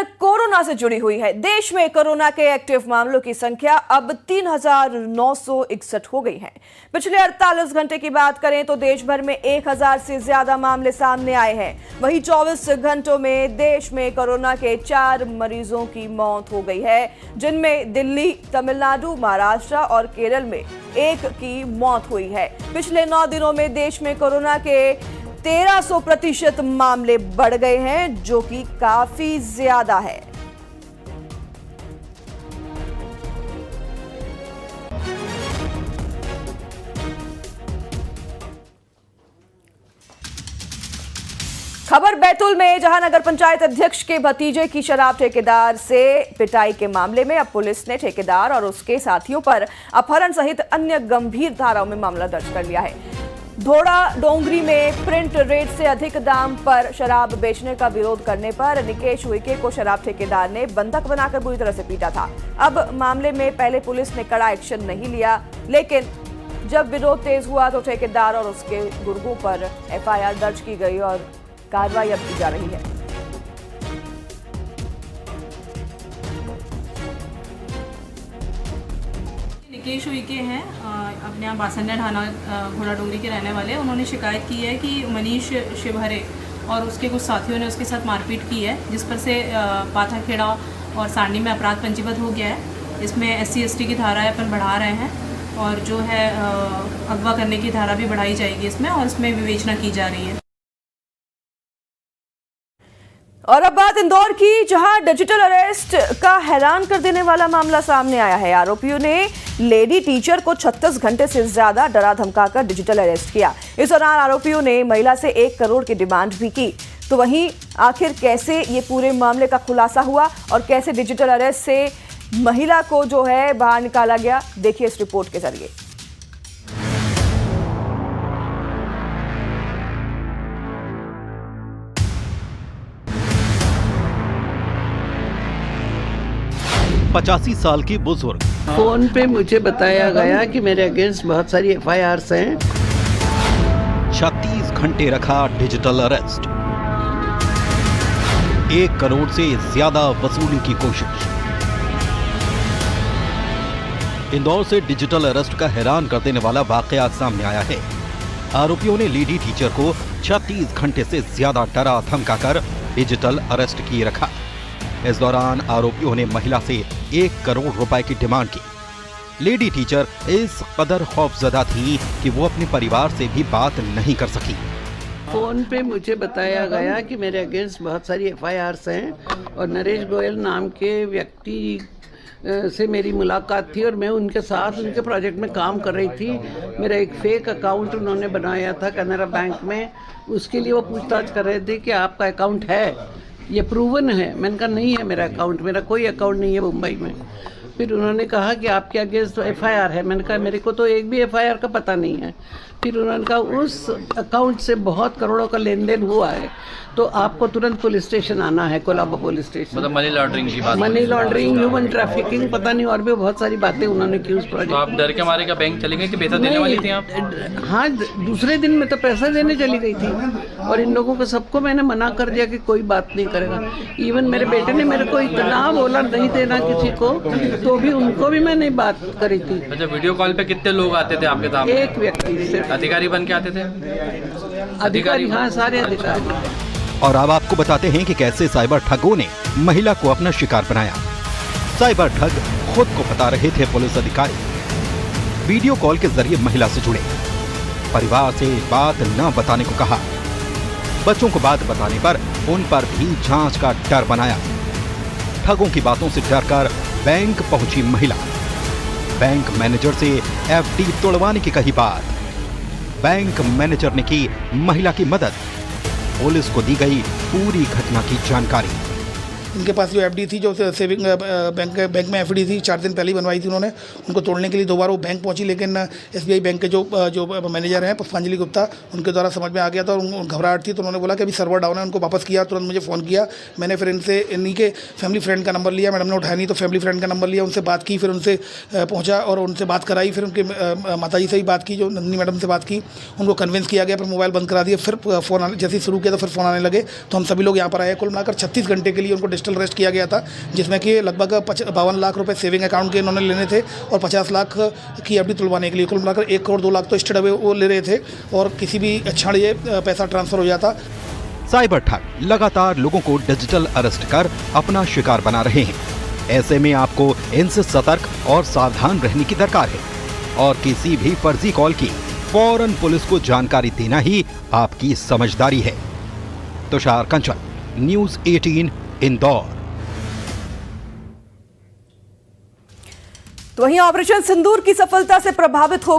खबर कोरोना से जुड़ी हुई है। देश में कोरोना के एक्टिव मामलों की संख्या अब 3,961 हो गई है। पिछले 48 घंटे की बात करें तो देश भर में 1,000 से ज्यादा मामले सामने आए हैं। वहीं 24 घंटों में देश में कोरोना के 4 मरीजों की मौत हो गई है, जिनमें दिल्ली, तमिलनाडु, महाराष्ट्र और केरल में 1 की मौत हुई है। पिछले 9 दिनों में देश में कोरोना के 1300% मामले बढ़ गए हैं, जो कि काफी ज्यादा है। खबर बैतूल में, जहां नगर पंचायत अध्यक्ष के भतीजे की शराब ठेकेदार से पिटाई के मामले में अब पुलिस ने ठेकेदार और उसके साथियों पर अपहरण सहित अन्य गंभीर धाराओं में मामला दर्ज कर लिया है। धोड़ा डोंगरी में प्रिंट रेट से अधिक दाम पर शराब बेचने का विरोध करने पर निकेश उइके को शराब ठेकेदार ने बंधक बनाकर बुरी तरह से पीटा था। अब मामले में पहले पुलिस ने कड़ा एक्शन नहीं लिया, लेकिन जब विरोध तेज हुआ तो ठेकेदार और उसके गुर्गों पर एफआईआर दर्ज की गई और कार्रवाई अब की जा रही है। निकेश उइके हैं, अपने यहाँ बासन्या ढाना घोड़ा डोंगरी के रहने वाले। उन्होंने शिकायत की है कि मनीष शिवहरे और उसके कुछ साथियों ने उसके साथ मारपीट की है, जिस पर से पाथाखेड़ा और सांडी में अपराध पंजीबद्ध हो गया है। इसमें SC/ST की धाराएं अपन बढ़ा रहे हैं और जो है अगवा करने की धारा भी बढ़ाई जाएगी इसमें, और इसमें विवेचना की जा रही है। और अब बात इंदौर की, जहां डिजिटल अरेस्ट का हैरान कर देने वाला मामला सामने आया है। आरोपियों ने लेडी टीचर को 36 घंटे से ज्यादा डरा धमकाकर डिजिटल अरेस्ट किया। इस दौरान आरोपियों ने महिला से 1 करोड़ की डिमांड भी की। तो वहीं आखिर कैसे ये पूरे मामले का खुलासा हुआ और कैसे डिजिटल अरेस्ट से महिला को जो है बाहर निकाला गया, देखिए इस रिपोर्ट के जरिए। पचासी साल की बुजुर्ग, फोन पे मुझे बताया गया कि मेरे अगेंस्ट बहुत सारी FIRs हैं। 36 घंटे रखा डिजिटल अरेस्ट, 1 करोड़ से ज्यादा वसूली की कोशिश। इंदौर से डिजिटल अरेस्ट का हैरान कर देने वाला वाकया सामने आया है। आरोपियों ने लेडी टीचर को 36 घंटे से ज्यादा डरा धमकाकर डिजिटल अरेस्ट किए रखा। इस दौरान आरोपियों ने महिला से 1 करोड़ रुपए की डिमांड की। लेडी टीचर इस कदर खौफजदा थी कि वो अपने परिवार से भी बात नहीं कर सकी। फोन पे मुझे बताया गया कि मेरे अगेंस्ट बहुत सारी FIRs हैं और नरेश गोयल नाम के व्यक्ति से मेरी मुलाकात थी और मैं उनके साथ उनके प्रोजेक्ट में काम कर रही थी। मेरा एक फेक अकाउंट उन्होंने बनाया था कैनरा बैंक में, उसके लिए वो पूछताछ कर रहे थे कि आपका अकाउंट है, ये प्रूवन है। मैंने कहा नहीं है मेरा अकाउंट, मेरा कोई अकाउंट नहीं है मुंबई में। फिर उन्होंने कहा कि आपके अगेंस्ट FIR है। मैंने कहा मेरे को तो एक भी FIR का पता नहीं है। फिर उन्होंने कहा उस अकाउंट से बहुत करोड़ों का लेन देन हुआ है, तो आपको तुरंत पुलिस स्टेशन आना है, कोलाबा पुलिस स्टेशन। मतलब मनी लॉन्ड्रिंग की बात, मनी लॉन्ड्रिंग, ह्यूमन ट्रैफिकिंग, पता नहीं और भी बहुत सारी बातें उन्होंने की उस प्रोजेक्ट। तो आप डर के मारे का बैंक चले गए कि पैसा देने वाली थी आप? हाँ, दूसरे दिन में तो पैसा देने चली गई थी और इन लोगों को सबको मैंने मना कर दिया कि कोई बात नहीं करेगा। इवन मेरे बेटे ने मेरे को इतना बोला नहीं देना किसी को, तो भी उनको भी मैंने बात करी थी। अच्छा, वीडियो कॉल पे कितने लोग आते थे आपके सामने? एक व्यक्ति सिर्फ। अधिकारी बन के आते थे? अधिकारी, हाँ, सारे अधिकारी। और अब आपको बताते हैं कि कैसे साइबर ठगों ने महिला को अपना शिकार बनाया। साइबर ठग खुद को बता रहे थे पुलिस अधिकारी। वीडियो कॉल के जरिए महिला से जुड़े, परिवार से बात न बताने को कहा। बच्चों को बात बताने पर उन पर भी जांच का डर बनाया। ठगों की बातों से डरकर बैंक पहुंची महिला। बैंक मैनेजर से FD तोड़वाने की कही बात। बैंक मैनेजर ने की महिला की मदद। पुलिस को दी गई पूरी घटना की जानकारी। इनके पास जो FD थी, जो सेविंग बैंक में FD थी, 4 दिन पहले ही बनवाई थी उन्होंने। उनको तोड़ने के लिए 2 बार वो बैंक पहुंची, लेकिन SBI बैंक के जो मैनेजर हैं पुष्पांजलि गुप्ता, उनके द्वारा समझ में आ गया था और घबराहट थी, तो उन्होंने बोला कि अभी सर्वर डाउन है। उनको वापस किया, तुरंत मुझे फ़ोन किया। मैंने फिर इन्हीं के फैमिली फ्रेंड का नंबर लिया। मैडम ने उठाया नहीं, तो फैमिली फ्रेंड का नंबर लिया, उनसे बात की, फिर उनसे पहुँचा और उनसे बात कराई। फिर उनके माताजी से ही बात की, जो नंदिनी मैडम से बात की, उनको कन्विंस किया गया। फिर मोबाइल बंद करा दिया। फिर फ़ोन जैसे ही शुरू किया तो फिर फ़ोन आने लगे। तो हम सभी लोग यहाँ पर आए। कुल मिलाकर 36 घंटे के लिए उनको डिजिटल अरेस्ट किया गया था, जिसमें कि लगभग 52 लाख रुपए सेविंग अकाउंट के इन्होंने लेने थे और 50 लाख की एफडी तुलवाने के लिए कुल मिलाकर 1 करोड़ 2 लाख तो स्टेट अवे वो ले रहे थे और किसी भी क्षण ये पैसा ट्रांसफर हो जाता। साइबर ठग लगातार लोगों को डिजिटल अरेस्ट कर अपना शिकार बना रहे हैं। ऐसे में आपको इनसे सतर्क और सावधान रहने की दरकार है और किसी भी फर्जी कॉल की फौरन पुलिस को जानकारी देना ही आपकी समझदारी है। तुषार कंचन, न्यूज़ 18 इंदौर। तो वहीं ऑपरेशन सिंदूर की सफलता से प्रभावित हो